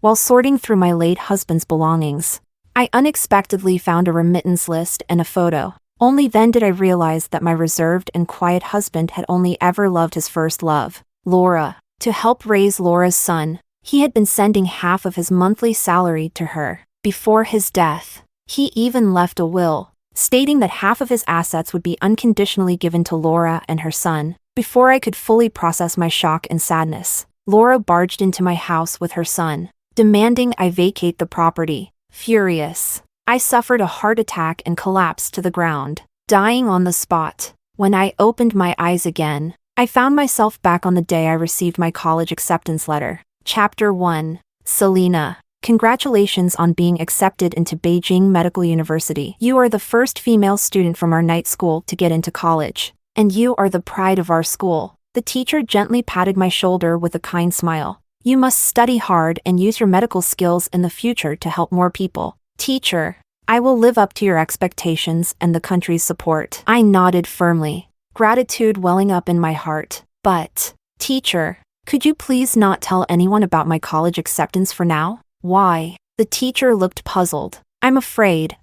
While sorting through my late husband's belongings, I unexpectedly found a remittance list and a photo. Only then did I realize that my reserved and quiet husband had only ever loved his first love, Laura. To help raise Laura's son, he had been sending half of his monthly salary to her. Before his death, he even left a will, stating that half of his assets would be unconditionally given to Laura and her son. Before I could fully process my shock and sadness, Laura barged into my house with her son, demanding I vacate the property. Furious, I suffered a heart attack and collapsed to the ground, dying on the spot. When I opened my eyes again, I found myself back on the day I received my college acceptance letter. Chapter 1. Selena. Congratulations on being accepted into Beijing Medical University. You are the first female student from our night school to get into college, and you are the pride of our school. The teacher gently patted my shoulder with a kind smile. You must study hard and use your medical skills in the future to help more people. Teacher, I will live up to your expectations and the country's support. I nodded firmly, gratitude welling up in my heart. But, teacher, could you please not tell anyone about my college acceptance for now? Why? The teacher looked puzzled. I'm afraid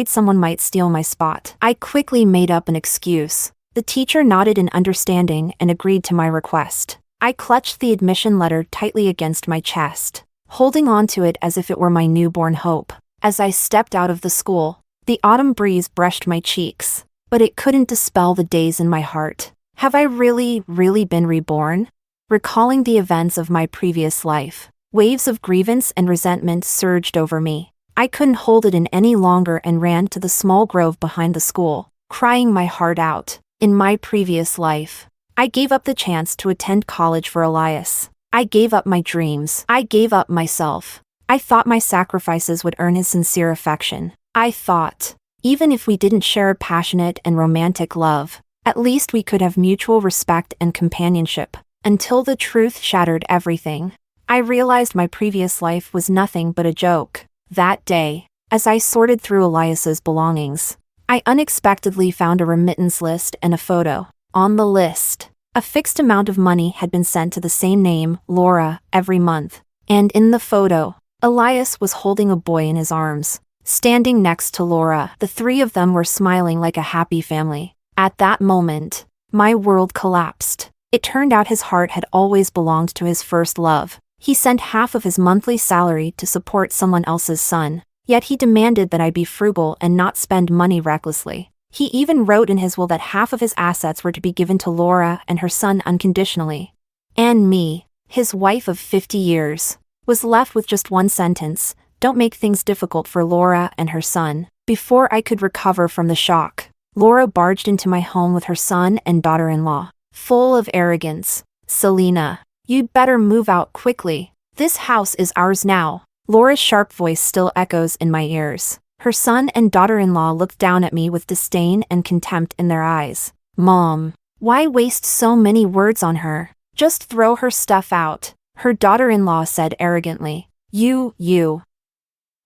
someone might steal my spot. I quickly made up an excuse. The teacher nodded in understanding and agreed to my request. I clutched the admission letter tightly against my chest, holding on to it as if it were my newborn hope. As I stepped out of the school, the autumn breeze brushed my cheeks, but it couldn't dispel the daze in my heart. Have I really been reborn? Recalling the events of my previous life, waves of grievance and resentment surged over me. I couldn't hold it in any longer and ran to the small grove behind the school, crying my heart out. In my previous life, I gave up the chance to attend college for Elias. I gave up my dreams. I gave up myself. I thought my sacrifices would earn his sincere affection. I thought, even if we didn't share a passionate and romantic love, at least we could have mutual respect and companionship. Until the truth shattered everything. I realized my previous life was nothing but a joke. That day, as I sorted through Elias's belongings, I unexpectedly found a remittance list and a photo. On the list, a fixed amount of money had been sent to the same name, Laura, every month. And in the photo, Elias was holding a boy in his arms, standing next to Laura. The three of them were smiling like a happy family. At that moment, my world collapsed. It turned out his heart had always belonged to his first love. He sent half of his monthly salary to support someone else's son, yet he demanded that I be frugal and not spend money recklessly. He even wrote in his will that half of his assets were to be given to Laura and her son unconditionally. And me, his wife of 50 years, was left with just one sentence: don't make things difficult for Laura and her son. Before I could recover from the shock, Laura barged into my home with her son and daughter-in-law, full of arrogance. Selena, you'd better move out quickly. This house is ours now. Laura's sharp voice still echoes in my ears. Her son and daughter-in-law looked down at me with disdain and contempt in their eyes. Mom, why waste so many words on her? Just throw her stuff out, her daughter-in-law said arrogantly. You.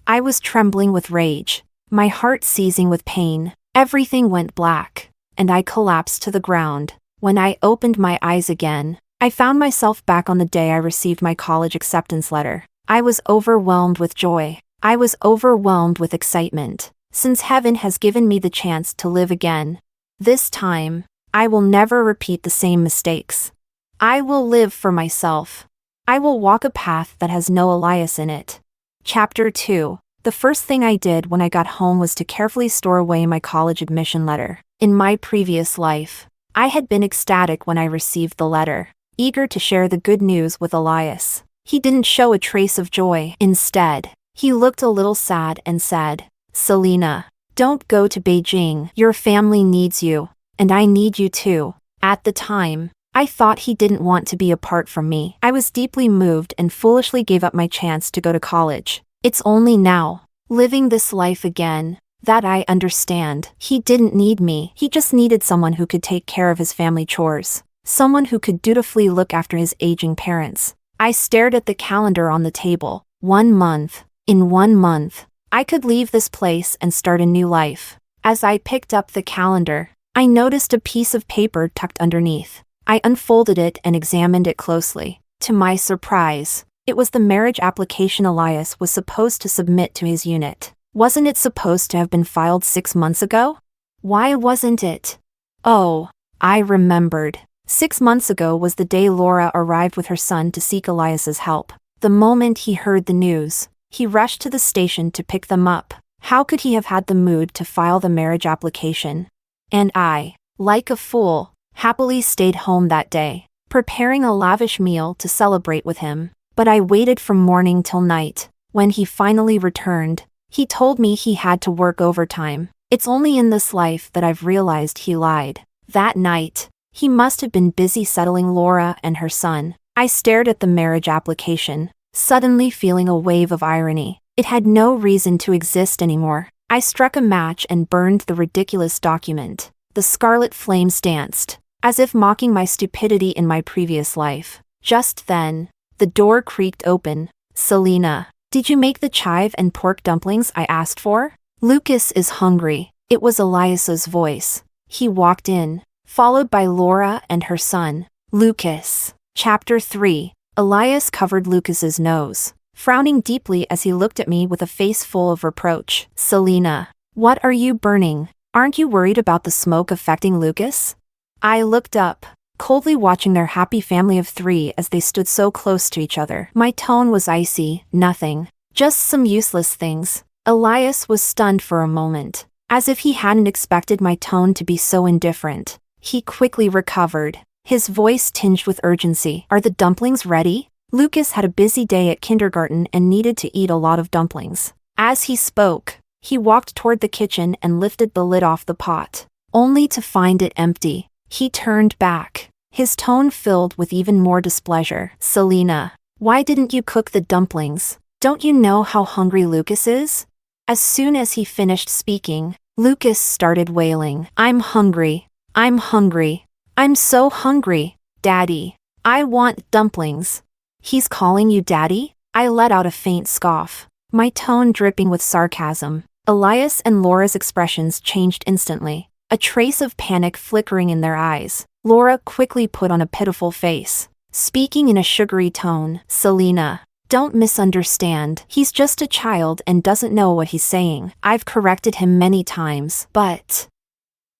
I was trembling with rage, my heart seizing with pain. Everything went black, and I collapsed to the ground. When I opened my eyes again, I found myself back on the day I received my college acceptance letter. I was overwhelmed with joy. I was overwhelmed with excitement, since heaven has given me the chance to live again. This time, I will never repeat the same mistakes. I will live for myself. I will walk a path that has no Elias in it. Chapter 2. The first thing I did when I got home was to carefully store away my college admission letter. In my previous life, I had been ecstatic when I received the letter, eager to share the good news with Elias. He didn't show a trace of joy. Instead, he looked a little sad and said, Selena, don't go to Beijing. Your family needs you, and I need you too. At the time, I thought he didn't want to be apart from me. I was deeply moved and foolishly gave up my chance to go to college. It's only now, living this life again, that I understand. He didn't need me. He just needed someone who could take care of his family chores. Someone who could dutifully look after his aging parents. I stared at the calendar on the table. 1 month. In 1 month, I could leave this place and start a new life. As I picked up the calendar, I noticed a piece of paper tucked underneath. I unfolded it and examined it closely. To my surprise, It was the marriage application Elias was supposed to submit to his unit. Wasn't it supposed to have been filed 6 months ago? Why wasn't it? Oh, I remembered. 6 months ago was the day Laura arrived with her son to seek Elias's help. The moment he heard the news, he rushed to the station to pick them up. How could he have had the mood to file the marriage application? And I, like a fool, happily stayed home that day, preparing a lavish meal to celebrate with him. But I waited from morning till night. When he finally returned, he told me he had to work overtime. It's only in this life that I've realized he lied. That night, he must have been busy settling Laura and her son. I stared at the marriage application, suddenly feeling a wave of irony. It had no reason to exist anymore. I struck a match and burned the ridiculous document. The scarlet flames danced, as if mocking my stupidity in my previous life. Just then, the door creaked open. "Selena, did you make the chive and pork dumplings I asked for? Lucas is hungry." It was Elias's voice. He walked in, followed by Laura and her son, Lucas. Chapter 3. Elias covered Lucas's nose, frowning deeply as he looked at me with a face full of reproach. "Selena, what are you burning? Aren't you worried about the smoke affecting Lucas?" I looked up, coldly watching their happy family of 3 as they stood so close to each other. My tone was icy. "Nothing. Just some useless things." Elias was stunned for a moment, as if he hadn't expected my tone to be so indifferent. He quickly recovered, his voice tinged with urgency. "Are the dumplings ready?" Lucas had a busy day at kindergarten and needed to eat a lot of dumplings. As he spoke, he walked toward the kitchen and lifted the lid off the pot, only to find it empty. He turned back, his tone filled with even more displeasure. "Selena, why didn't you cook the dumplings? Don't you know how hungry Lucas is?" As soon as he finished speaking, Lucas started wailing. "I'm hungry. I'm hungry. I'm so hungry. Daddy, I want dumplings." "He's calling you daddy?" I let out a faint scoff, my tone dripping with sarcasm. Elias and Laura's expressions changed instantly, a trace of panic flickering in their eyes. Laura quickly put on a pitiful face, speaking in a sugary tone. "Selena, don't misunderstand. He's just a child and doesn't know what he's saying. I've corrected him many times, but..."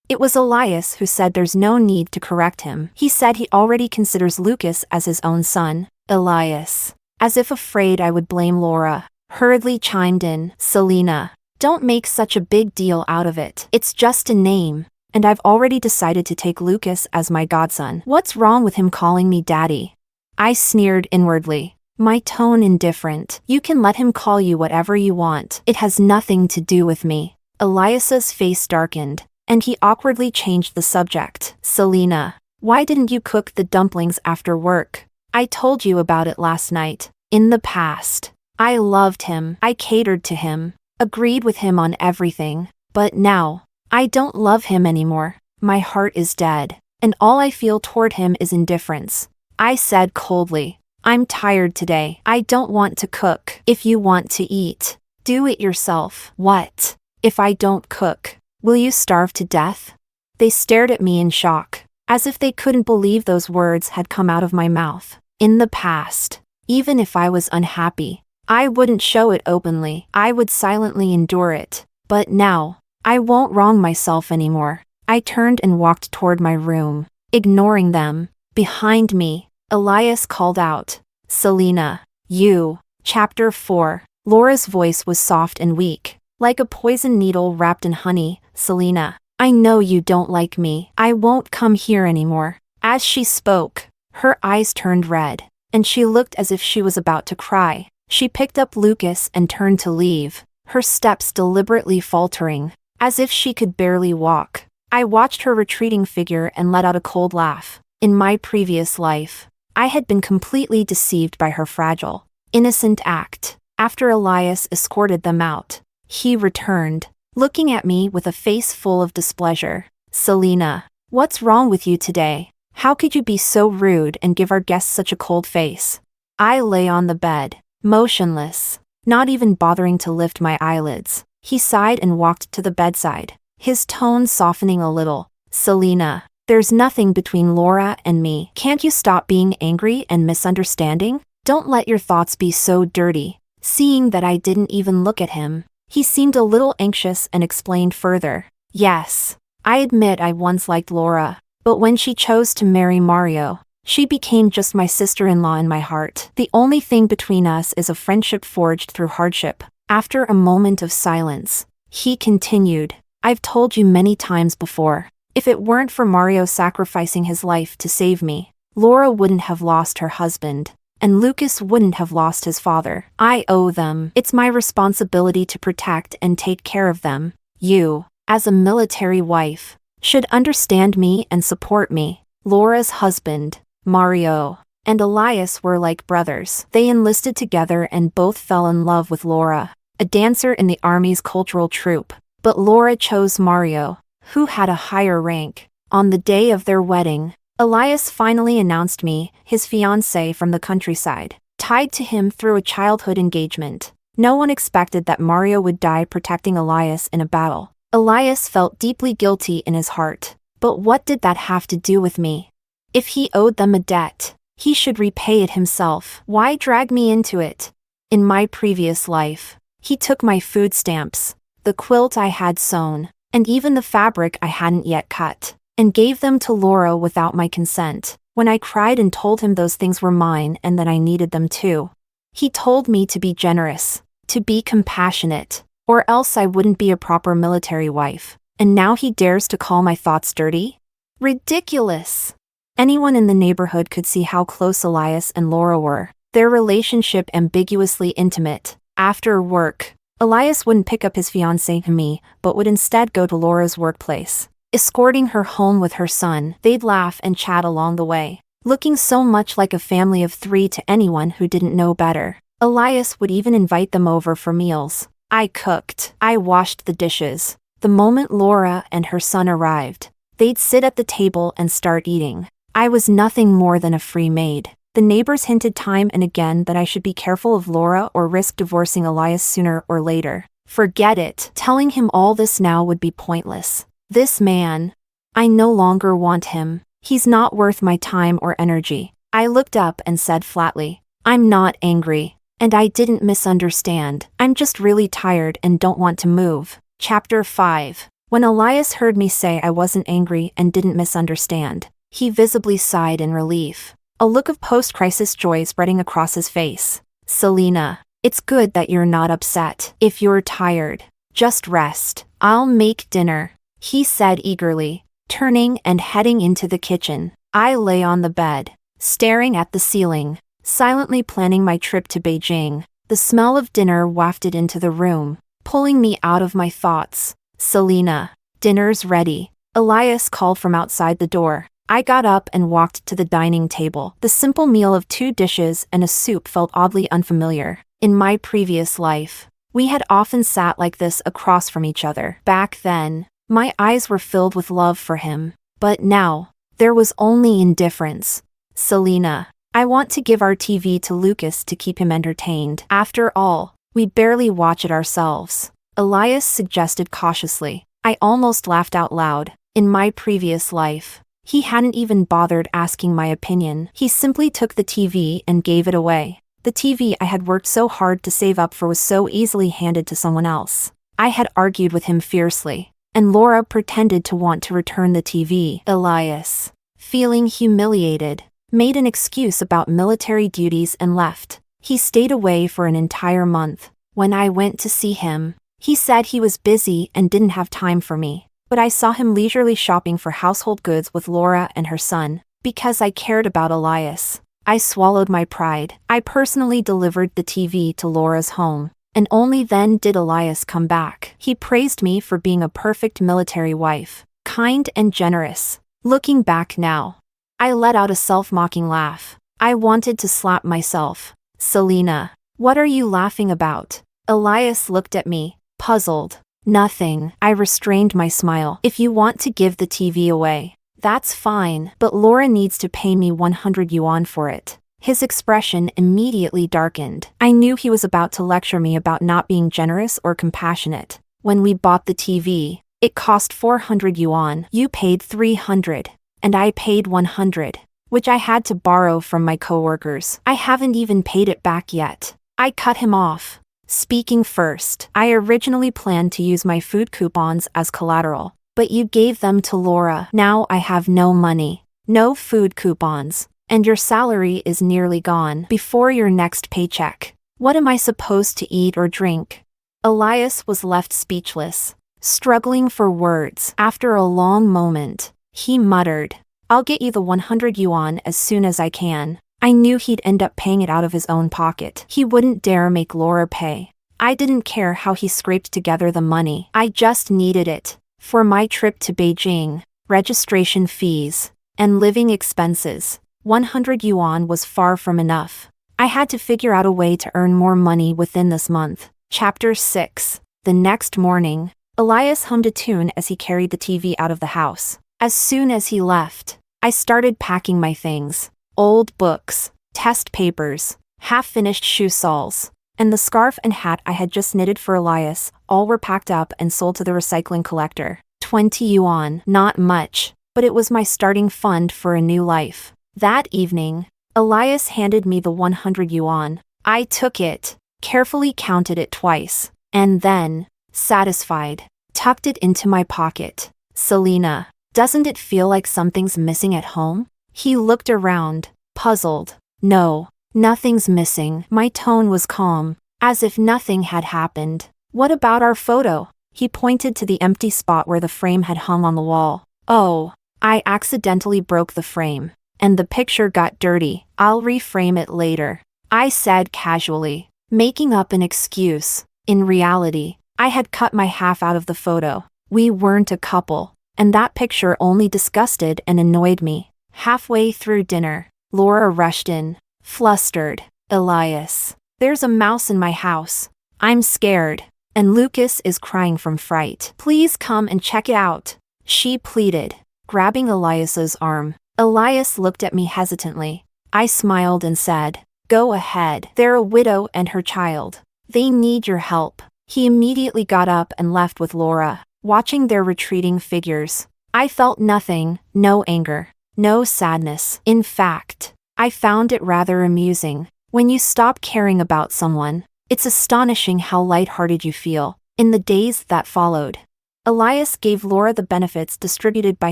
It was Elias who said there's no need to correct him. He said he already considers Lucas as his own son. Elias, as if afraid I would blame Laura, hurriedly chimed in. "Selena, don't make such a big deal out of it. It's just a name, and I've already decided to take Lucas as my godson. What's wrong with him calling me daddy?" I sneered inwardly, my tone indifferent. "You can let him call you whatever you want. It has nothing to do with me." Elias's face darkened, and he awkwardly changed the subject. "Selena, why didn't you cook the dumplings after work? I told you about it last night. In the past, I loved him. I catered to him, agreed with him on everything. But now, I don't love him anymore. My heart is dead, and all I feel toward him is indifference." I said coldly, "I'm tired today. I don't want to cook. If you want to eat, do it yourself." "What? If I don't cook, will you starve to death?" They stared at me in shock, as if they couldn't believe those words had come out of my mouth. In the past, even if I was unhappy, I wouldn't show it openly. I would silently endure it. But now, I won't wrong myself anymore. I turned and walked toward my room, ignoring them. Behind me, Elias called out, "Selena, you." Chapter 4. Laura's voice was soft and weak, like a poison needle wrapped in honey. "Selena, I know you don't like me. I won't come here anymore." As she spoke, her eyes turned red, and she looked as if she was about to cry. She picked up Lucas and turned to leave, her steps deliberately faltering, as if she could barely walk. I watched her retreating figure and let out a cold laugh. In my previous life, I had been completely deceived by her fragile, innocent act. After Elias escorted them out, he returned, looking at me with a face full of displeasure. "Selena, what's wrong with you today? How could you be so rude and give our guests such a cold face?" I lay on the bed, motionless, not even bothering to lift my eyelids. He sighed and walked to the bedside, his tone softening a little. "Selena, there's nothing between Laura and me. Can't you stop being angry and misunderstanding?" Don't let your thoughts be so dirty. Seeing that I didn't even look at him, he seemed a little anxious and explained further. Yes, I admit I once liked Laura, but when she chose to marry Mario, she became just my sister-in-law in my heart. The only thing between us is a friendship forged through hardship. After a moment of silence, he continued, I've told you many times before, if it weren't for Mario sacrificing his life to save me, Laura wouldn't have lost her husband, and Lucas wouldn't have lost his father. I owe them. It's my responsibility to protect and take care of them. You, as a military wife, should understand me and support me. Laura's husband, Mario, and Elias were like brothers. They enlisted together and both fell in love with Laura, a dancer in the army's cultural troupe. But Laura chose Mario, who had a higher rank. On the day of their wedding, Elias finally announced me, his fiancée from the countryside, tied to him through a childhood engagement. No one expected that Mario would die protecting Elias in a battle. Elias felt deeply guilty in his heart. But what did that have to do with me? If he owed them a debt, he should repay it himself. Why drag me into it? In my previous life, he took my food stamps, the quilt I had sewn, and even the fabric I hadn't yet cut, and gave them to Laura without my consent. When I cried and told him those things were mine and that I needed them too, he told me to be generous, to be compassionate, or else I wouldn't be a proper military wife. And now he dares to call my thoughts dirty? Ridiculous! Anyone in the neighborhood could see how close Elias and Laura were, their relationship ambiguously intimate. After work, Elias wouldn't pick up his fiancée and me, but would instead go to Laura's workplace, escorting her home with her son. They'd laugh and chat along the way, looking so much like a family of three to anyone who didn't know better. Elias would even invite them over for meals. I cooked. I washed the dishes. The moment Laura and her son arrived, they'd sit at the table and start eating. I was nothing more than a free maid. The neighbors hinted time and again that I should be careful of Laura or risk divorcing Elias sooner or later. Forget it. Telling him all this now would be pointless. This man, I no longer want him. He's not worth my time or energy. I looked up and said flatly, I'm not angry, and I didn't misunderstand. I'm just really tired and don't want to move. Chapter 5. When Elias heard me say I wasn't angry and didn't misunderstand, he visibly sighed in relief, a look of post-crisis joy spreading across his face. Selena, it's good that you're not upset. If you're tired, just rest. I'll make dinner, he said eagerly, turning and heading into the kitchen. I lay on the bed, staring at the ceiling, silently planning my trip to Beijing. The smell of dinner wafted into the room, pulling me out of my thoughts. Selena, dinner's ready, Elias called from outside the door. I got up and walked to the dining table. The simple meal of 2 dishes and a soup felt oddly unfamiliar. In my previous life, we had often sat like this across from each other. Back then, my eyes were filled with love for him. But now, there was only indifference. Selena, I want to give our TV to Lucas to keep him entertained. After all, we barely watch it ourselves, Elias suggested cautiously. I almost laughed out loud. In my previous life, he hadn't even bothered asking my opinion. He simply took the TV and gave it away. The TV I had worked so hard to save up for was so easily handed to someone else. I had argued with him fiercely, and Laura pretended to want to return the TV. Elias, feeling humiliated, made an excuse about military duties and left. He stayed away for an entire month. When I went to see him, he said he was busy and didn't have time for me. But I saw him leisurely shopping for household goods with Laura and her son. Because I cared about Elias, I swallowed my pride. I personally delivered the TV to Laura's home, and only then did Elias come back. He praised me for being a perfect military wife, kind and generous. Looking back now, I let out a self-mocking laugh. I wanted to slap myself. Selena, what are you laughing about? Elias looked at me, puzzled. Nothing. I restrained my smile. If you want to give the TV away, that's fine, but Laura needs to pay me 100 yuan for it. His expression immediately darkened. I knew he was about to lecture me about not being generous or compassionate. When we bought the TV, it cost 400 yuan. You paid 300, and I paid 100. which I had to borrow from my coworkers. I haven't even paid it back yet. I cut him off. Speaking first, I originally planned to use my food coupons as collateral, but you gave them to Laura. Now I have no money, no food coupons, and your salary is nearly gone before your next paycheck. What am I supposed to eat or drink? Elias was left speechless, struggling for words. After a long moment, he muttered, "I'll get you the 100 yuan as soon as I can." I knew he'd end up paying it out of his own pocket. He wouldn't dare make Laura pay. I didn't care how he scraped together the money. I just needed it. For my trip to Beijing, registration fees, and living expenses, 100 yuan was far from enough. I had to figure out a way to earn more money within this month. Chapter 6. The next morning, Elias hummed a tune as he carried the TV out of the house. As soon as he left, I started packing my things. Old books, test papers, half-finished shoe soles, and the scarf and hat I had just knitted for Elias, all were packed up and sold to the recycling collector. 20 yuan, not much, but it was my starting fund for a new life. That evening, Elias handed me the 100 yuan. I took it, carefully counted it twice, and then, satisfied, tucked it into my pocket. "Selena, doesn't it feel like something's missing at home?" He looked around, puzzled. "No, nothing's missing." My tone was calm, as if nothing had happened. "What about our photo?" He pointed to the empty spot where the frame had hung on the wall. "Oh, I accidentally broke the frame, and the picture got dirty. I'll reframe it later," I said casually, making up an excuse. In reality, I had cut my half out of the photo. We weren't a couple, and that picture only disgusted and annoyed me. Halfway through dinner, Laura rushed in, flustered. "Elias, there's a mouse in my house. I'm scared, and Lucas is crying from fright. Please come and check it out," she pleaded, grabbing Elias's arm. Elias looked at me hesitantly. I smiled and said, "Go ahead. They're a widow and her child. They need your help." He immediately got up and left with Laura, watching their retreating figures. I felt nothing, no anger, no sadness. In fact, I found it rather amusing. When you stop caring about someone, it's astonishing how lighthearted you feel. In the days that followed, Elias gave Laura the benefits distributed by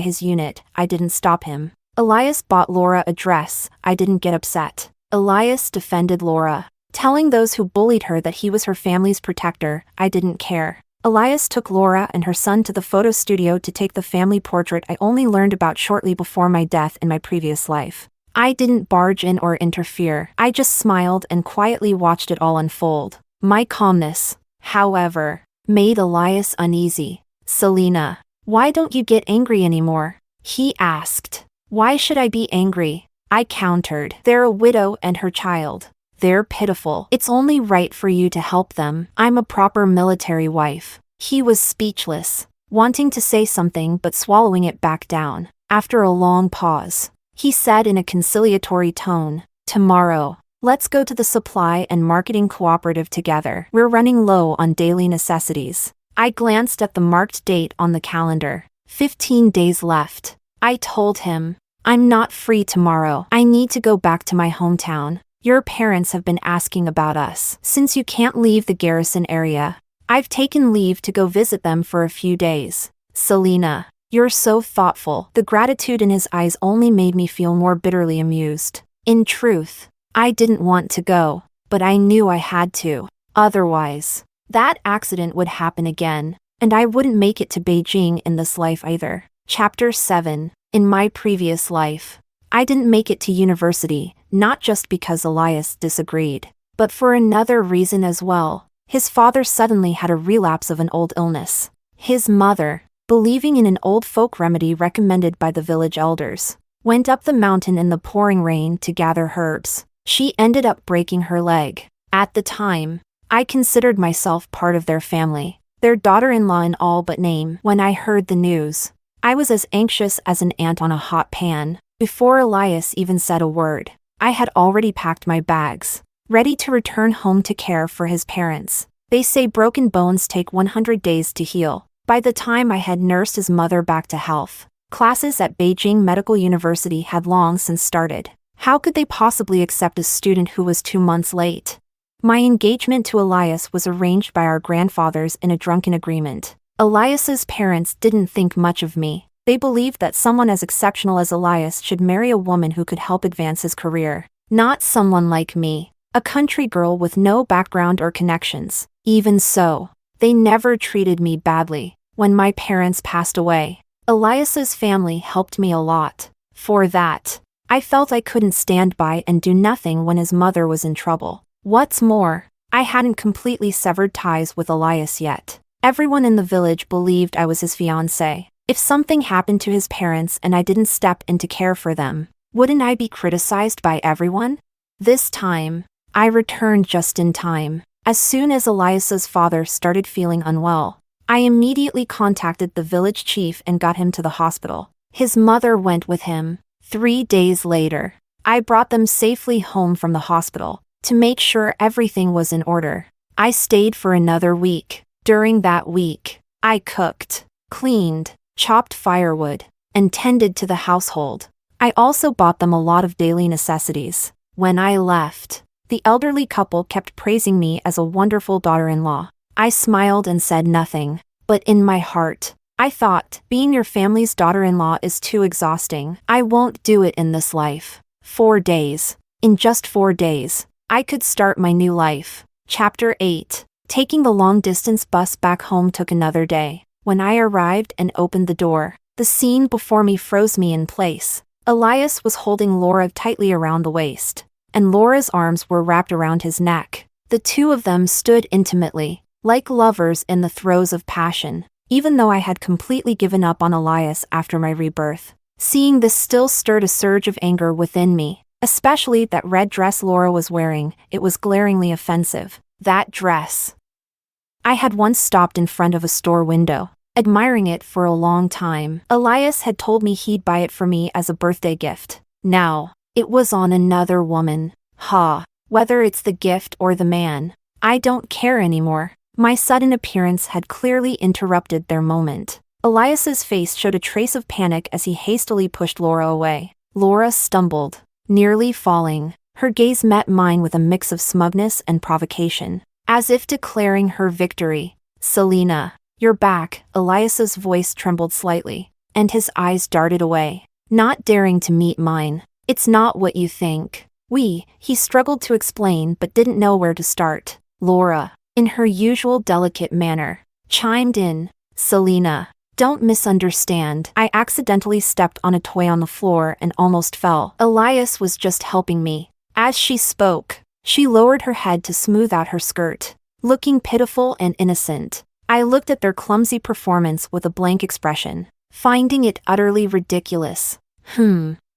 his unit. I didn't stop him. Elias bought Laura a dress. I didn't get upset. Elias defended Laura, telling those who bullied her that he was her family's protector. I didn't care. Elias took Laura and her son to the photo studio to take the family portrait I only learned about shortly before my death in my previous life. I didn't barge in or interfere. I just smiled and quietly watched it all unfold. My calmness, however, made Elias uneasy. "Selena, why don't you get angry anymore?" he asked. "Why should I be angry?" I countered. "They're a widow and her child. They're pitiful. It's only right for you to help them. I'm a proper military wife." He was speechless, wanting to say something but swallowing it back down. After a long pause, he said in a conciliatory tone, "Tomorrow, let's go to the supply and marketing cooperative together. We're running low on daily necessities." I glanced at the marked date on the calendar. 15 days left. I told him, "I'm not free tomorrow. I need to go back to my hometown. Your parents have been asking about us. Since you can't leave the garrison area, I've taken leave to go visit them for a few days." "Selena, you're so thoughtful." The gratitude in his eyes only made me feel more bitterly amused. In truth, I didn't want to go, but I knew I had to. Otherwise, that accident would happen again, and I wouldn't make it to Beijing in this life either. Chapter 7. In my previous life, I didn't make it to university, not just because Elias disagreed, but for another reason as well. His father suddenly had a relapse of an old illness. His mother, believing in an old folk remedy recommended by the village elders, went up the mountain in the pouring rain to gather herbs. She ended up breaking her leg. At the time, I considered myself part of their family, their daughter-in-law in all but name. When I heard the news, I was as anxious as an ant on a hot pan. Before Elias even said a word, I had already packed my bags, ready to return home to care for his parents. They say broken bones take 100 days to heal. By the time I had nursed his mother back to health, Classes at Beijing Medical University had long since started. How could they possibly accept a student who was 2 months late? My engagement to Elias was arranged by our grandfathers in a drunken agreement. Elias's parents didn't think much of me. They believed that someone as exceptional as Elias should marry a woman who could help advance his career, not someone like me, a country girl with no background or connections. Even so, they never treated me badly. When my parents passed away, Elias's family helped me a lot. For that, I felt I couldn't stand by and do nothing when his mother was in trouble. What's more, I hadn't completely severed ties with Elias yet. Everyone in the village believed I was his fiancé. If something happened to his parents and I didn't step in to care for them, wouldn't I be criticized by everyone? This time, I returned just in time. As soon as Elias's father started feeling unwell, I immediately contacted the village chief and got him to the hospital. His mother went with him. 3 days later, I brought them safely home from the hospital. To make sure everything was in order, I stayed for another week. During that week, I cooked, cleaned, chopped firewood, and tended to the household. I also bought them a lot of daily necessities. When I left, the elderly couple kept praising me as a wonderful daughter-in-law. I smiled and said nothing, but in my heart, I thought, being your family's daughter-in-law is too exhausting. I won't do it in this life. 4 days. In just 4 days, I could start my new life. Chapter 8. Taking the long-distance bus back home took another day. When I arrived and opened the door, the scene before me froze me in place. Elias was holding Laura tightly around the waist, and Laura's arms were wrapped around his neck. The two of them stood intimately, like lovers in the throes of passion, even though I had completely given up on Elias after my rebirth. Seeing this still stirred a surge of anger within me, especially that red dress Laura was wearing. It was glaringly offensive. That dress. I had once stopped in front of a store window, admiring it for a long time. Elias had told me he'd buy it for me as a birthday gift. Now, it was on another woman. Whether it's the gift or the man, I don't care anymore. My sudden appearance had clearly interrupted their moment. Elias's face showed a trace of panic as he hastily pushed Laura away. Laura stumbled, nearly falling. Her gaze met mine with a mix of smugness and provocation, as if declaring her victory. Selena, you're back. Elias's voice trembled slightly, and his eyes darted away, not daring to meet mine. It's not what you think. He struggled to explain but didn't know where to start. Laura, in her usual delicate manner, chimed in. Selena, don't misunderstand. I accidentally stepped on a toy on the floor and almost fell. Elias was just helping me. As she spoke, she lowered her head to smooth out her skirt, looking pitiful and innocent. I looked at their clumsy performance with a blank expression, finding it utterly ridiculous.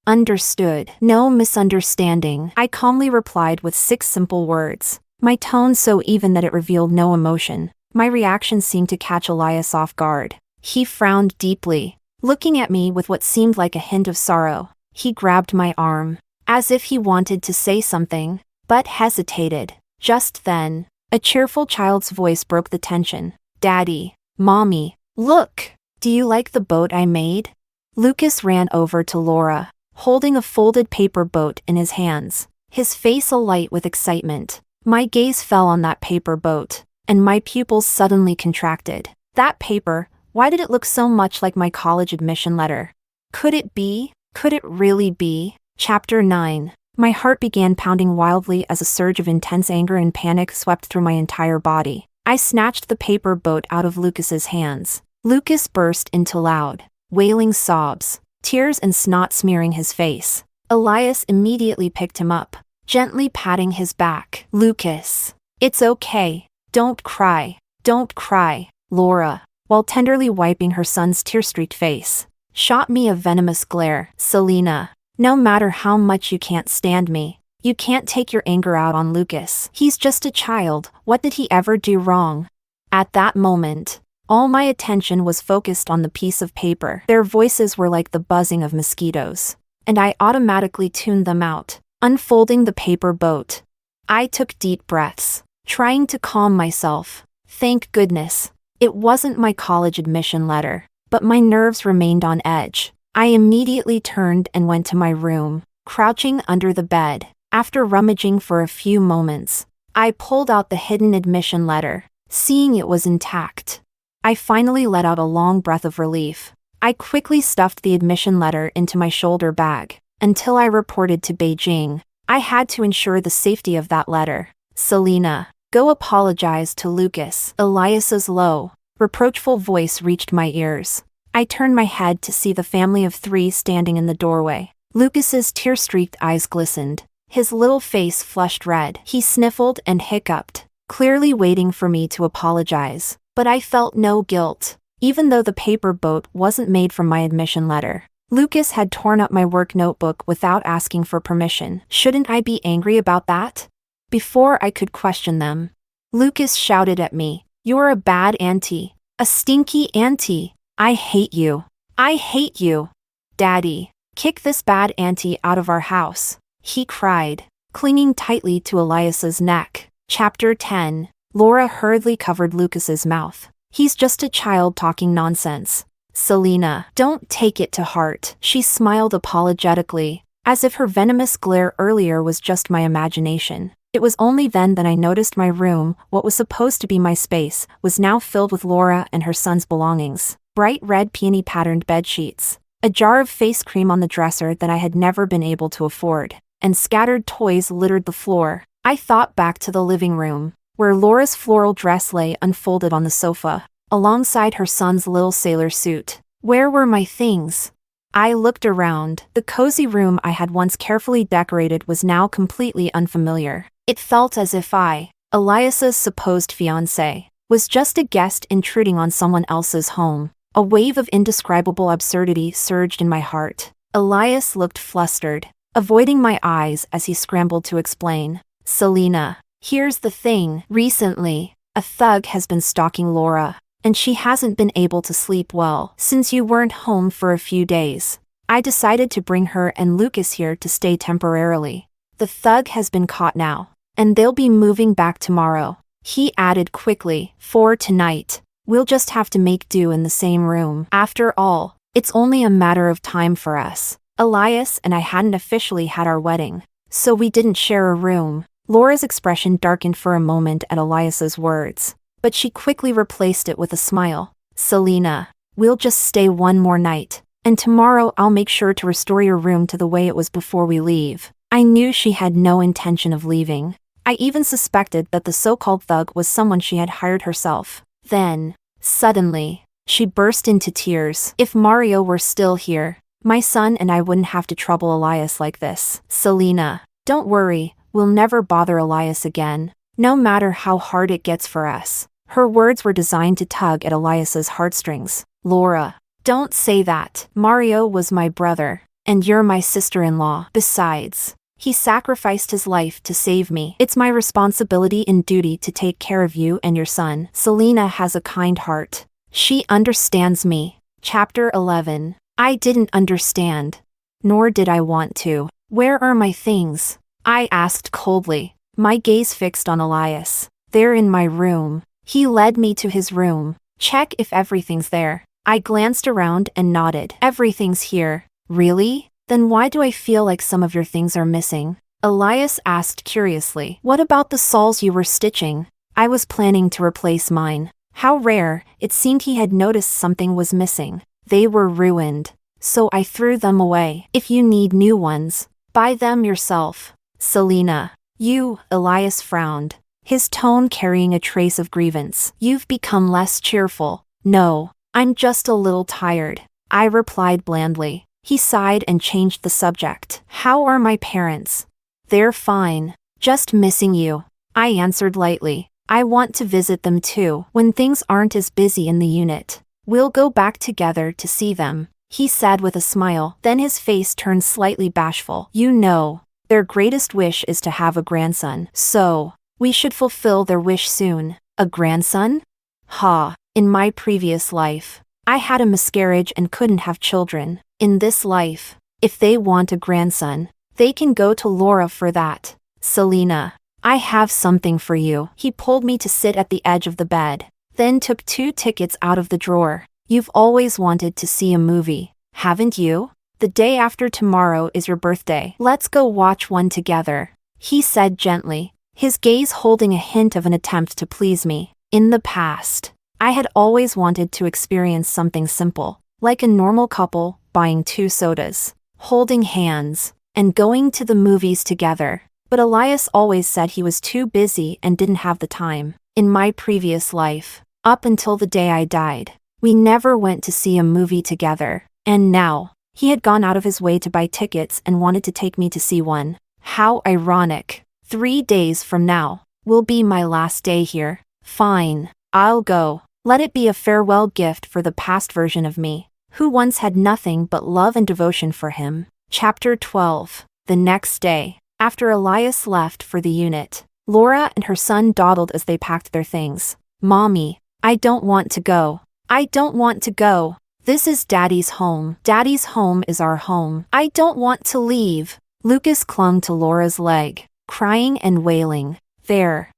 Understood. No misunderstanding. I calmly replied with 6 simple words, my tone so even that it revealed no emotion. My reaction seemed to catch Elias off guard. He frowned deeply, looking at me with what seemed like a hint of sorrow. He grabbed my arm, as if he wanted to say something, but hesitated. Just then, a cheerful child's voice broke the tension. Daddy, Mommy, look! Do you like the boat I made? Lucas ran over to Laura, holding a folded paper boat in his hands, his face alight with excitement. My gaze fell on that paper boat, and my pupils suddenly contracted. That paper, why did it look so much like my college admission letter? Could it be? Could it really be? Chapter 9. My heart began pounding wildly as a surge of intense anger and panic swept through my entire body. I snatched the paper boat out of Lucas's hands. Lucas burst into loud, wailing sobs, tears and snot smearing his face. Elias immediately picked him up, gently patting his back. Lucas, it's okay. Don't cry. Don't cry. Laura, while tenderly wiping her son's tear-streaked face, shot me a venomous glare. Selena, no matter how much you can't stand me, you can't take your anger out on Lucas. He's just a child. What did he ever do wrong? At that moment, all my attention was focused on the piece of paper. Their voices were like the buzzing of mosquitoes, and I automatically tuned them out, unfolding the paper boat. I took deep breaths, trying to calm myself. Thank goodness, it wasn't my college admission letter, but my nerves remained on edge. I immediately turned and went to my room, crouching under the bed. After rummaging for a few moments, I pulled out the hidden admission letter. Seeing it was intact, I finally let out a long breath of relief. I quickly stuffed the admission letter into my shoulder bag. Until I reported to Beijing, I had to ensure the safety of that letter. Selena, go apologize to Lucas. Elias's low, reproachful voice reached my ears. I turned my head to see the family of 3 standing in the doorway. Lucas's tear-streaked eyes glistened. His little face flushed red. He sniffled and hiccuped, clearly waiting for me to apologize. But I felt no guilt, even though the paper boat wasn't made from my admission letter. Lucas had torn up my work notebook without asking for permission. Shouldn't I be angry about that? Before I could question them, Lucas shouted at me, "You're a bad auntie. A stinky auntie. I hate you. I hate you. Daddy, kick this bad auntie out of our house," he cried, clinging tightly to Elias's neck. Chapter 10. Laura hurriedly covered Lucas's mouth. "He's just a child talking nonsense. Selena, don't take it to heart." She smiled apologetically, as if her venomous glare earlier was just my imagination. It was only then that I noticed my room, what was supposed to be my space, was now filled with Laura and her son's belongings. Bright red peony-patterned bedsheets, a jar of face cream on the dresser that I had never been able to afford, and scattered toys littered the floor. I thought back to the living room, where Laura's floral dress lay unfolded on the sofa, alongside her son's little sailor suit. Where were my things? I looked around. The cozy room I had once carefully decorated was now completely unfamiliar. It felt as if I, Elias's supposed fiancé, was just a guest intruding on someone else's home. A wave of indescribable absurdity surged in my heart. Elias looked flustered, avoiding my eyes as he scrambled to explain. "Selena, here's the thing. Recently, a thug has been stalking Laura, and she hasn't been able to sleep well since you weren't home for a few days. I decided to bring her and Lucas here to stay temporarily. The thug has been caught now, and they'll be moving back tomorrow," he added quickly. "For tonight, we'll just have to make do in the same room. After all, it's only a matter of time for us. Elias and I hadn't officially had our wedding, so we didn't share a room." Laura's expression darkened for a moment at Elias's words, but she quickly replaced it with a smile. "Selena, we'll just stay one more night, and tomorrow I'll make sure to restore your room to the way it was before we leave." I knew she had no intention of leaving. I even suspected that the so-called thug was someone she had hired herself. Then, suddenly, she burst into tears. "If Mario were still here, my son and I wouldn't have to trouble Elias like this. Selena, don't worry, we'll never bother Elias again, no matter how hard it gets for us." Her words were designed to tug at Elias's heartstrings. "Laura, don't say that. Mario was my brother, and you're my sister-in-law. Besides, he sacrificed his life to save me. It's my responsibility and duty to take care of you and your son. Selena has a kind heart. She understands me." Chapter 11. I didn't understand. Nor did I want to. "Where are my things?" I asked coldly, my gaze fixed on Elias. "They're in my room." He led me to his room. "Check if everything's there." I glanced around and nodded. "Everything's here." "Really? Then why do I feel like some of your things are missing?" Elias asked curiously. "What about the soles you were stitching?" I was planning to replace mine. How rare, it seemed he had noticed something was missing. "They were ruined, so I threw them away. If you need new ones, buy them yourself." "Selena, you," Elias frowned, his tone carrying a trace of grievance. "You've become less cheerful." "No, I'm just a little tired," I replied blandly. He sighed and changed the subject. "How are my parents?" "They're fine. Just missing you," I answered lightly. "I want to visit them too, when things aren't as busy in the unit. We'll go back together to see them," he said with a smile. Then his face turned slightly bashful. "You know, their greatest wish is to have a grandson. So, we should fulfill their wish soon." "A grandson?" "Ha, in my previous life, I had a miscarriage and couldn't have children. In this life, if they want a grandson, they can go to Laura for that." "Selena, I have something for you." He pulled me to sit at the edge of the bed, then took 2 tickets out of the drawer. "You've always wanted to see a movie, Haven't you? The day after tomorrow is your birthday. Let's go watch one together, he said gently, his gaze holding a hint of an attempt to please me. In the past, I had always wanted to experience something simple, like a normal couple, buying 2 sodas, holding hands, and going to the movies together. But Elias always said he was too busy and didn't have the time. In my previous life, up until the day I died, we never went to see a movie together. And now, he had gone out of his way to buy tickets and wanted to take me to see one. How ironic. 3 days from now will be my last day here. Fine, I'll go. Let it be a farewell gift for the past version of me, who once had nothing but love and devotion for him. Chapter 12. The next day, after Elias left for the unit, Laura and her son dawdled as they packed their things. Mommy, I don't want to go. I don't want to go. This is Daddy's home. Daddy's home is our home. I don't want to leave. Lucas clung to Laura's leg, crying and wailing. There,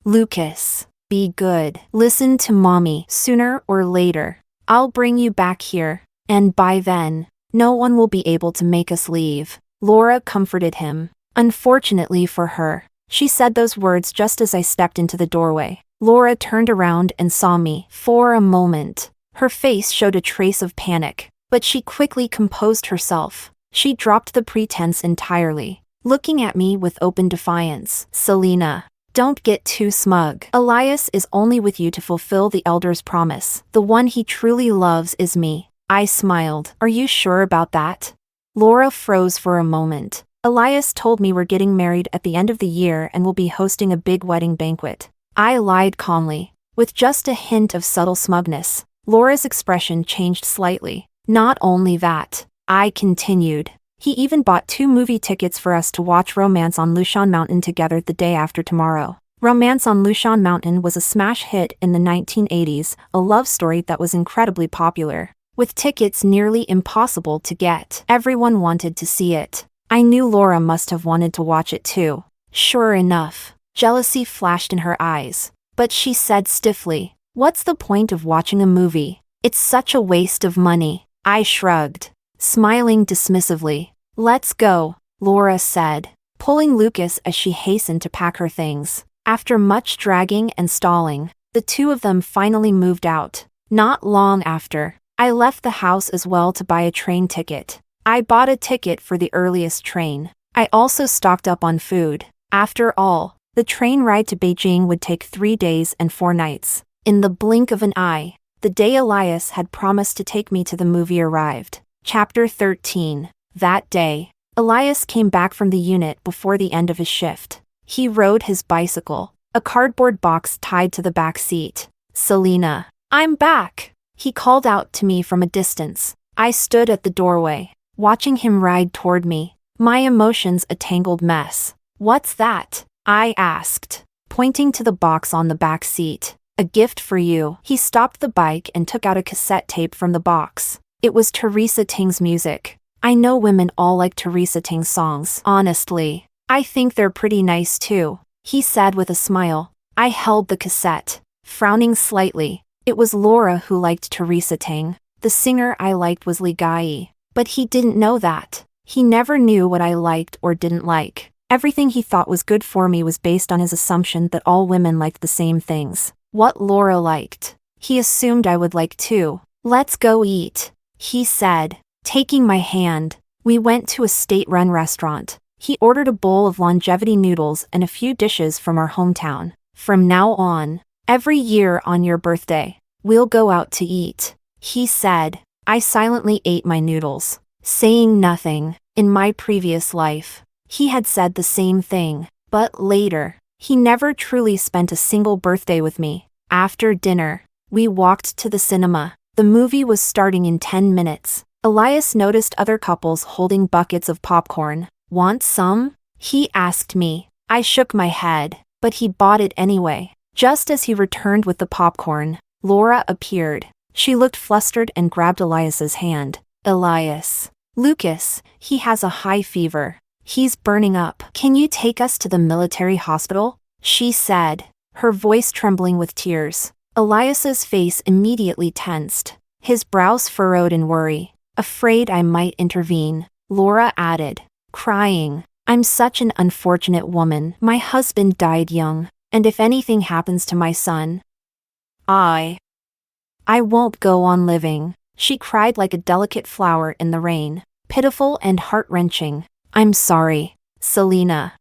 Lucas. Be good. Listen to Mommy. Sooner or later, I'll bring you back here. And by then, no one will be able to make us leave. Laura comforted him. Unfortunately for her, she said those words just as I stepped into the doorway. Laura turned around and saw me. For a moment, her face showed a trace of panic, but she quickly composed herself. She dropped the pretense entirely, looking at me with open defiance. Selena, don't get too smug. Elias is only with you to fulfill the elder's promise. The one he truly loves is me. I smiled. Are you sure about that? Laura froze for a moment. Elias told me we're getting married at the end of the year and will be hosting a big wedding banquet. I lied calmly, with just a hint of subtle smugness. Laura's expression changed slightly. Not only that, I continued. He even bought 2 movie tickets for us to watch Romance on Lushan Mountain together the day after tomorrow. Romance on Lushan Mountain was a smash hit in the 1980s, a love story that was incredibly popular. With tickets nearly impossible to get, everyone wanted to see it. I knew Laura must have wanted to watch it too. Sure enough, jealousy flashed in her eyes, but she said stiffly, "What's the point of watching a movie? It's such a waste of money." I shrugged, smiling dismissively. "Let's go," Laura said, pulling Lucas as she hastened to pack her things. After much dragging and stalling, the 2 of them finally moved out. Not long after, I left the house as well to buy a train ticket. I bought a ticket for the earliest train. I also stocked up on food. After all, the train ride to Beijing would take 3 days and 4 nights. In the blink of an eye, the day Elias had promised to take me to the movie arrived. Chapter 13. That day, Elias came back from the unit before the end of his shift. He rode his bicycle, a cardboard box tied to the back seat. "Selena, I'm back," he called out to me from a distance. I stood at the doorway, watching him ride toward me, my emotions a tangled mess. "What's that?" I asked, pointing to the box on the back seat. "A gift for you." He stopped the bike and took out a cassette tape from the box. It was Teresa Ting's music. I know women all like Teresa Ting's songs. Honestly, I think they're pretty nice too, he said with a smile. I held the cassette, frowning slightly. It was Laura who liked Teresa Ting. The singer I liked was Li Gai. But he didn't know that. He never knew what I liked or didn't like. Everything he thought was good for me was based on his assumption that all women liked the same things. What Laura liked, he assumed I would like too. "Let's go eat," he said, taking my hand. We went to a state-run restaurant. He ordered a bowl of longevity noodles and a few dishes from our hometown. "From now on, every year on your birthday, we'll go out to eat," he said. I silently ate my noodles, saying nothing. In my previous life, he had said the same thing, but later, he never truly spent a single birthday with me. After dinner, we walked to the cinema. The movie was starting in 10 minutes. Elias noticed other couples holding buckets of popcorn. "Want some?" he asked me. I shook my head, but he bought it anyway. Just as he returned with the popcorn, Laura appeared. She looked flustered and grabbed Elias's hand. "Elias. Lucas, he has a high fever. He's burning up. Can you take us to the military hospital?" she said, her voice trembling with tears. Elias's face immediately tensed, his brows furrowed in worry. Afraid I might intervene, Laura added, crying. I'm such an unfortunate woman. My husband died young, and if anything happens to my son, I won't go on living. She cried like a delicate flower in the rain, pitiful and heart-wrenching. I'm sorry, Selena.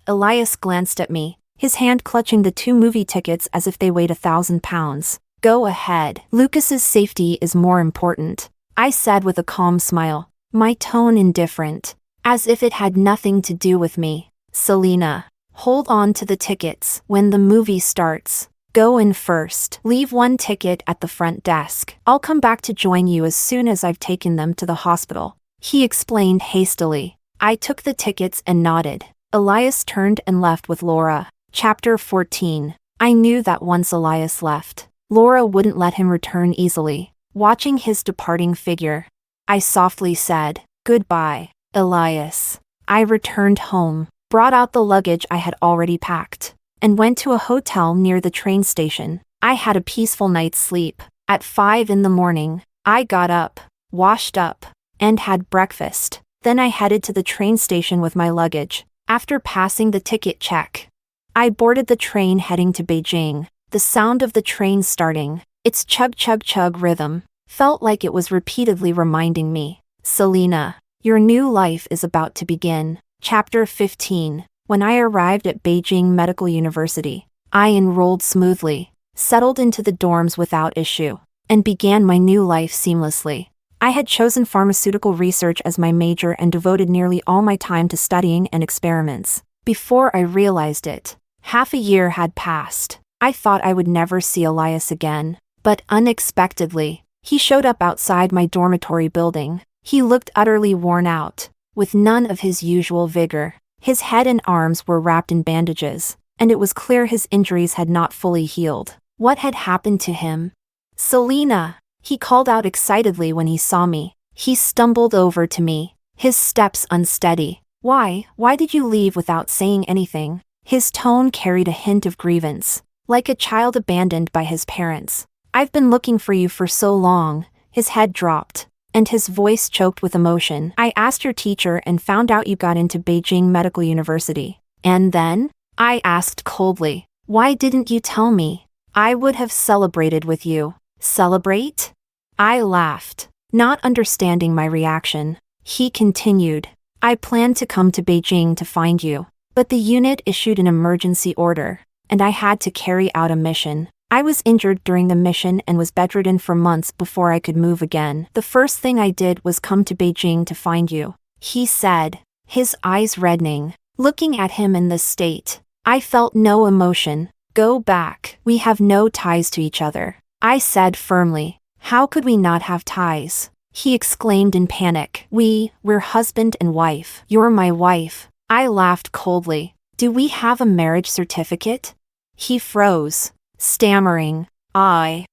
Elias glanced at me, his hand clutching the 2 movie tickets as if they weighed 1,000 pounds. Go ahead. Lucas's safety is more important, I said with a calm smile, my tone indifferent, as if it had nothing to do with me. Selena, hold on to the tickets. When the movie starts, go in first. Leave 1 ticket at the front desk. I'll come back to join you as soon as I've taken them to the hospital, he explained hastily. I took the tickets and nodded. Elias turned and left with Laura. Chapter 14. I knew that once Elias left, Laura wouldn't let him return easily. Watching his departing figure, I softly said, goodbye, Elias. I returned home, brought out the luggage I had already packed, and went to a hotel near the train station. I had a peaceful night's sleep. At 5 in the morning, I got up, washed up, and had breakfast. Then I headed to the train station with my luggage. After passing the ticket check, I boarded the train heading to Beijing. The sound of the train starting, its chug-chug-chug rhythm, felt like it was repeatedly reminding me, Selena, your new life is about to begin. Chapter 15. When I arrived at Beijing Medical University, I enrolled smoothly, settled into the dorms without issue, and began my new life seamlessly. I had chosen pharmaceutical research as my major and devoted nearly all my time to studying and experiments. Before I realized it, half a year had passed. I thought I would never see Elias again, but unexpectedly, he showed up outside my dormitory building. He looked utterly worn out, with none of his usual vigor. His head and arms were wrapped in bandages, and it was clear his injuries had not fully healed. What had happened to him? Selena, he called out excitedly when he saw me. He stumbled over to me, his steps unsteady. Why did you leave without saying anything? His tone carried a hint of grievance, like a child abandoned by his parents. I've been looking for you for so long. His head dropped, and his voice choked with emotion. I asked your teacher and found out you got into Beijing Medical University. And then? I asked coldly. Why didn't you tell me? I would have celebrated with you. Celebrate? I laughed, not understanding my reaction. He continued. I planned to come to Beijing to find you, but the unit issued an emergency order, and I had to carry out a mission. I was injured during the mission and was bedridden for months before I could move again. The first thing I did was come to Beijing to find you, he said, his eyes reddening. Looking at him in this state, I felt no emotion. Go back. We have no ties to each other, I said firmly. How could we not have ties? He exclaimed in panic. We're husband and wife. You're my wife. I laughed coldly. Do we have a marriage certificate? He froze, stammering. I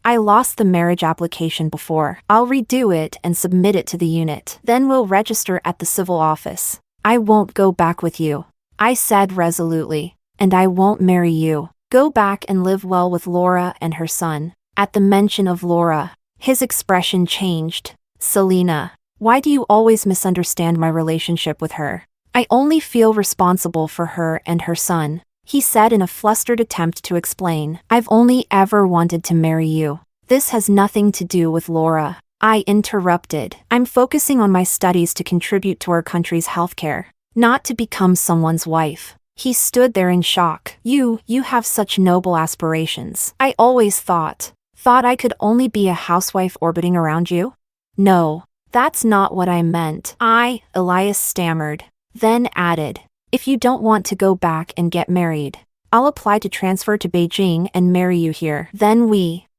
lost the marriage application before. I'll redo it and submit it to the unit. Then we'll register at the civil office. I won't go back with you, I said resolutely. And I won't marry you. Go back and live well with Laura and her son. At the mention of Laura, his expression changed. Selena, why do you always misunderstand my relationship with her? I only feel responsible for her and her son, he said in a flustered attempt to explain. I've only ever wanted to marry you. This has nothing to do with Laura, I interrupted. I'm focusing on my studies to contribute to our country's healthcare, not to become someone's wife. He stood there in shock. You have such noble aspirations. I always thought I could only be a housewife orbiting around you? No, that's not what I meant. Elias stammered, then added, if you don't want to go back and get married, I'll apply to transfer to Beijing and marry you here. Then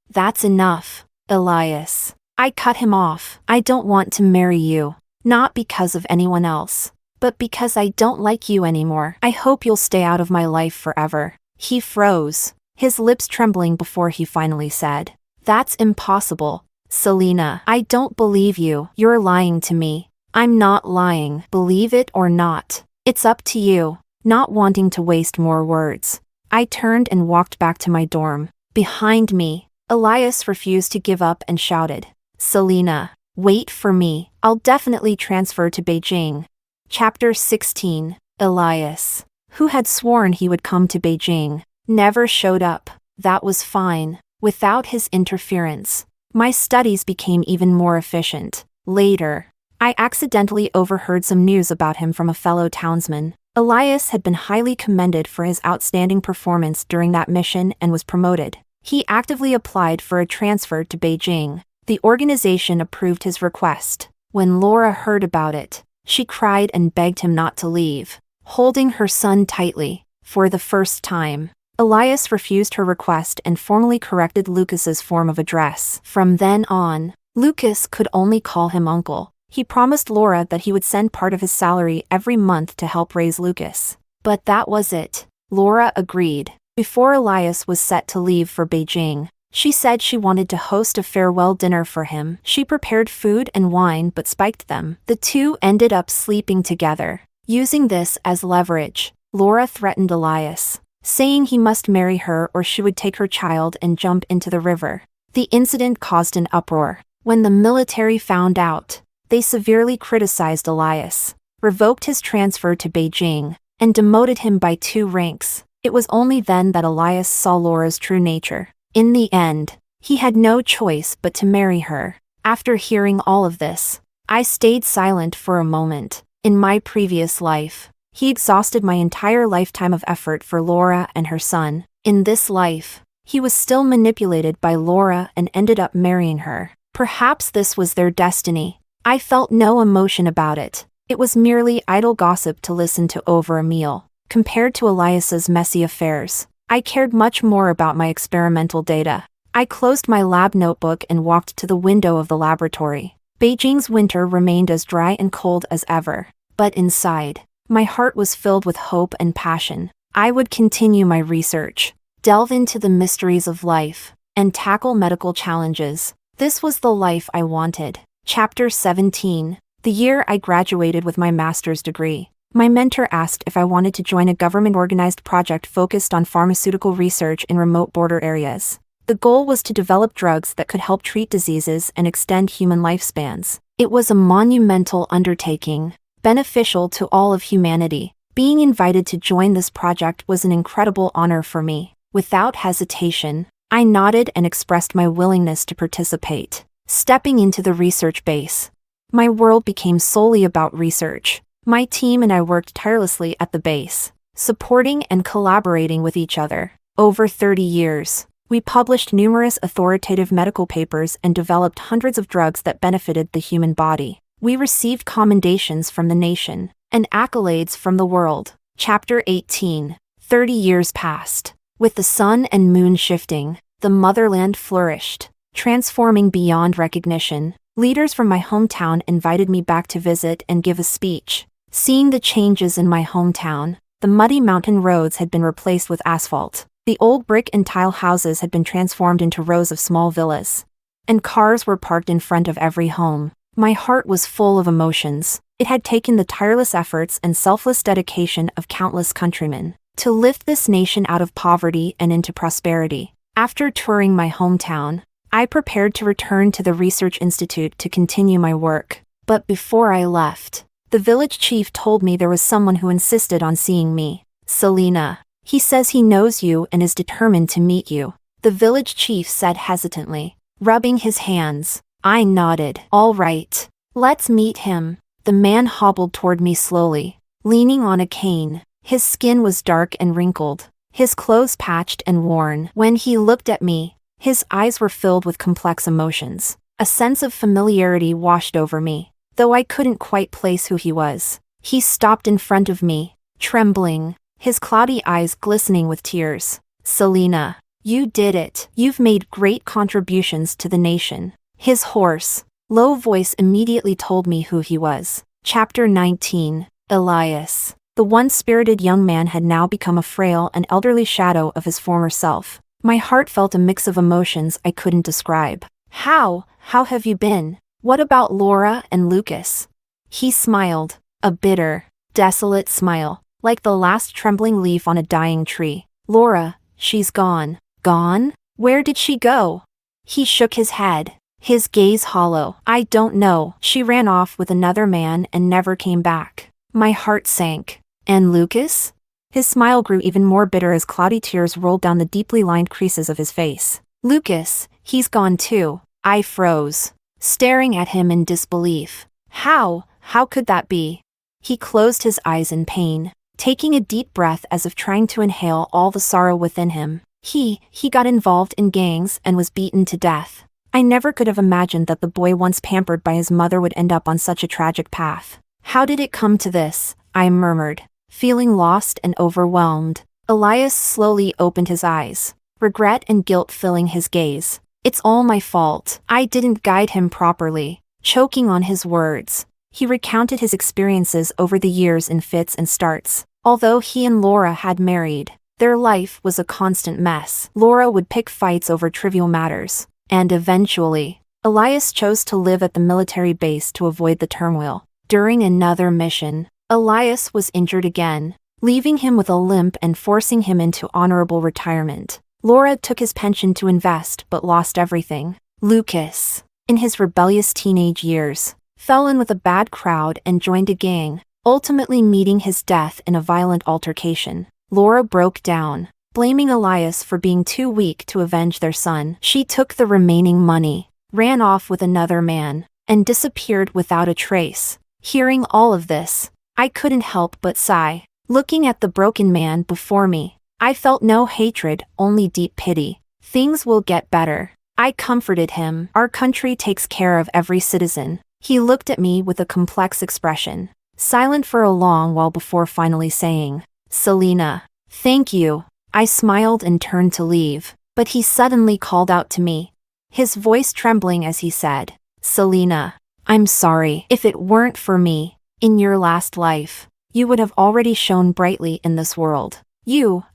that's enough, Elias. I cut him off. I don't want to marry you, not because of anyone else, but because I don't like you anymore. I hope you'll stay out of my life forever. He froze, his lips trembling before he finally said, that's impossible, Selena. I don't believe you. You're lying to me. I'm not lying. Believe it or not, it's up to you. Not wanting to waste more words, I turned and walked back to my dorm. Behind me, Elias refused to give up and shouted, Selena, Wait for me, I'll definitely transfer to Beijing. Chapter 16. Elias, who had sworn he would come to Beijing, never showed up. That was fine. Without his interference, my studies became even more efficient. Later, I accidentally overheard some news about him from a fellow townsman. Elias had been highly commended for his outstanding performance during that mission and was promoted. He actively applied for a transfer to Beijing. The organization approved his request. When Laura heard about it, she cried and begged him not to leave, holding her son tightly. For the first time, Elias refused her request and formally corrected Lucas's form of address. From then on, Lucas could only call him uncle. He promised Laura that he would send part of his salary every month to help raise Lucas. But that was it. Laura agreed. Before Elias was set to leave for Beijing, she said she wanted to host a farewell dinner for him. She prepared food and wine but spiked them. The two ended up sleeping together. Using this as leverage, Laura threatened Elias, saying he must marry her or she would take her child and jump into the river. The incident caused an uproar. When the military found out, they severely criticized Elias, revoked his transfer to Beijing, and demoted him by 2 ranks. It was only then that Elias saw Laura's true nature. In the end, he had no choice but to marry her. After hearing all of this, I stayed silent for a moment. In my previous life, he exhausted my entire lifetime of effort for Laura and her son. In this life, he was still manipulated by Laura and ended up marrying her. Perhaps this was their destiny. I felt no emotion about it. It was merely idle gossip to listen to over a meal. Compared to Elias's messy affairs, I cared much more about my experimental data. I closed my lab notebook and walked to the window of the laboratory. Beijing's winter remained as dry and cold as ever. But inside, my heart was filled with hope and passion. I would continue my research, delve into the mysteries of life, and tackle medical challenges. This was the life I wanted. Chapter 17. The year I graduated with my master's degree, my mentor asked if I wanted to join a government-organized project focused on pharmaceutical research in remote border areas. The goal was to develop drugs that could help treat diseases and extend human lifespans. It was a monumental undertaking, beneficial to all of humanity. Being invited to join this project was an incredible honor for me. Without hesitation, I nodded and expressed my willingness to participate. Stepping into the research base, my world became solely about research. My team and I worked tirelessly at the base, supporting and collaborating with each other. Over 30 years, we published numerous authoritative medical papers and developed hundreds of drugs that benefited the human body. We received commendations from the nation and accolades from the world. Chapter 18. 30 years passed. With the sun and moon shifting, the motherland flourished, transforming beyond recognition. Leaders from my hometown invited me back to visit and give a speech. Seeing the changes in my hometown, the muddy mountain roads had been replaced with asphalt. The old brick and tile houses had been transformed into rows of small villas, and cars were parked in front of every home. My heart was full of emotions. It had taken the tireless efforts and selfless dedication of countless countrymen to lift this nation out of poverty and into prosperity. After touring my hometown, I prepared to return to the research institute to continue my work. But before I left, the village chief told me there was someone who insisted on seeing me. Selena. He says he knows you and is determined to meet you, the village chief said hesitantly, rubbing his hands. I nodded. All right. Let's meet him. The man hobbled toward me slowly, leaning on a cane. His skin was dark and wrinkled, his clothes patched and worn. When he looked at me, his eyes were filled with complex emotions. A sense of familiarity washed over me, though I couldn't quite place who he was. He stopped in front of me, trembling, his cloudy eyes glistening with tears. Selena, you did it. You've made great contributions to the nation. His hoarse, low voice immediately told me who he was. Chapter 19. Elias. The once-spirited young man had now become a frail and elderly shadow of his former self. My heart felt a mix of emotions I couldn't describe. How have you been? What about Laura and Lucas? He smiled, a bitter, desolate smile, like the last trembling leaf on a dying tree. Laura, she's gone. Gone? Where did she go? He shook his head. His gaze hollow. I don't know. She ran off with another man and never came back. My heart sank. And Lucas? His smile grew even more bitter as cloudy tears rolled down the deeply lined creases of his face. Lucas, he's gone too. I froze, staring at him in disbelief. How could that be? He closed his eyes in pain, taking a deep breath as if trying to inhale all the sorrow within him. He got involved in gangs and was beaten to death. I never could have imagined that the boy once pampered by his mother would end up on such a tragic path. How did it come to this? I murmured, feeling lost and overwhelmed. Elias slowly opened his eyes, regret and guilt filling his gaze. It's all my fault. I didn't guide him properly. Choking on his words, he recounted his experiences over the years in fits and starts. Although he and Laura had married, their life was a constant mess. Laura would pick fights over trivial matters, and eventually, Elias chose to live at the military base to avoid the turmoil. During another mission, Elias was injured again, leaving him with a limp and forcing him into honorable retirement. Laura took his pension to invest but lost everything. Lucas, in his rebellious teenage years, fell in with a bad crowd and joined a gang, ultimately meeting his death in a violent altercation. Laura broke down, blaming Elias for being too weak to avenge their son. She took the remaining money, ran off with another man, and disappeared without a trace. Hearing all of this, I couldn't help but sigh. Looking at the broken man before me, I felt no hatred, only deep pity. Things will get better. I comforted him. Our country takes care of every citizen. He looked at me with a complex expression, silent for a long while before finally saying, Selena, thank you. I smiled and turned to leave, but he suddenly called out to me, his voice trembling as he said, Selena, I'm sorry. If it weren't for me, in your last life, you would have already shone brightly in this world.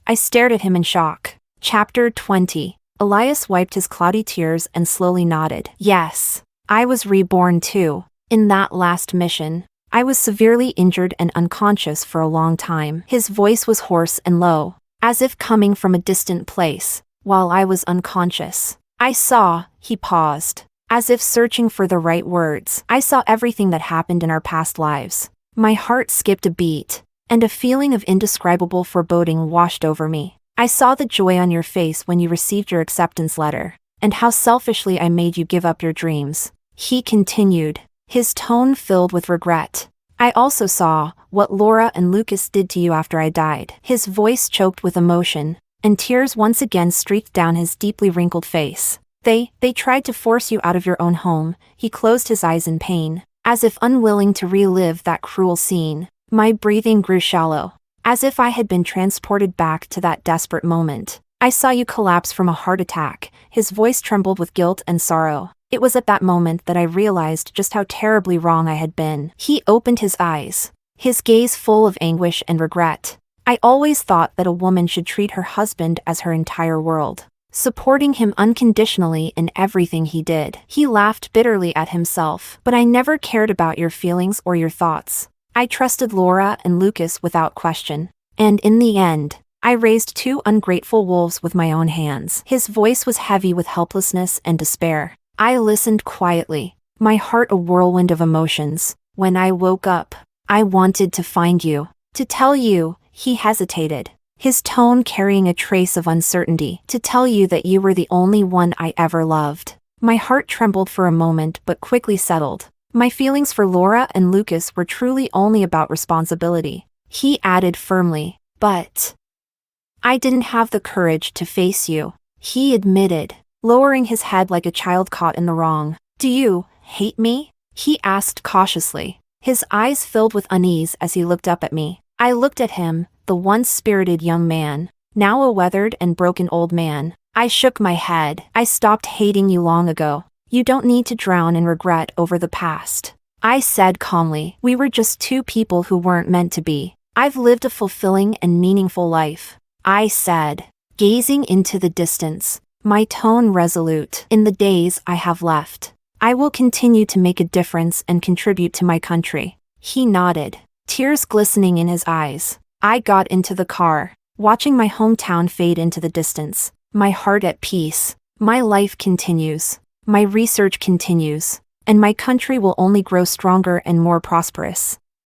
I stared at him in shock. Chapter 20. Elias wiped his cloudy tears and slowly nodded. Yes, I was reborn too. In that last mission, I was severely injured and unconscious for a long time. His voice was hoarse and low, as if coming from a distant place. While I was unconscious, he paused, as if searching for the right words. I saw everything that happened in our past lives. My heart skipped a beat, and a feeling of indescribable foreboding washed over me. I saw the joy on your face when you received your acceptance letter, and how selfishly I made you give up your dreams. He continued, his tone filled with regret. I also saw what Laura and Lucas did to you after I died. His voice choked with emotion, and tears once again streaked down his deeply wrinkled face. They tried to force you out of your own home. He closed his eyes in pain, as if unwilling to relive that cruel scene. My breathing grew shallow, as if I had been transported back to that desperate moment. I saw you collapse from a heart attack. His voice trembled with guilt and sorrow. It was at that moment that I realized just how terribly wrong I had been. He opened his eyes, his gaze full of anguish and regret. I always thought that a woman should treat her husband as her entire world, supporting him unconditionally in everything he did. He laughed bitterly at himself. But I never cared about your feelings or your thoughts. I trusted Laura and Lucas without question. And in the end, I raised two ungrateful wolves with my own hands. His voice was heavy with helplessness and despair. I listened quietly, my heart a whirlwind of emotions. When I woke up, I wanted to find you, to tell you. He hesitated, his tone carrying a trace of uncertainty. To tell you that you were the only one I ever loved. My heart trembled for a moment but quickly settled. My feelings for Laura and Lucas were truly only about responsibility. He added firmly, but I didn't have the courage to face you. He admitted, lowering his head like a child caught in the wrong. Do you hate me? He asked cautiously, his eyes filled with unease as he looked up at me. I looked at him, the once spirited young man, now a weathered and broken old man. I shook my head. I stopped hating you long ago. You don't need to drown in regret over the past. I said calmly, we were just two people who weren't meant to be. I've lived a fulfilling and meaningful life. I said, gazing into the distance, my tone resolute. In the days I have left, I will continue to make a difference and contribute to my country. He nodded, tears glistening in his eyes. I got into the car, watching my hometown fade into the distance, my heart at peace. My life continues, My research continues, and my country will only grow stronger and more prosperous.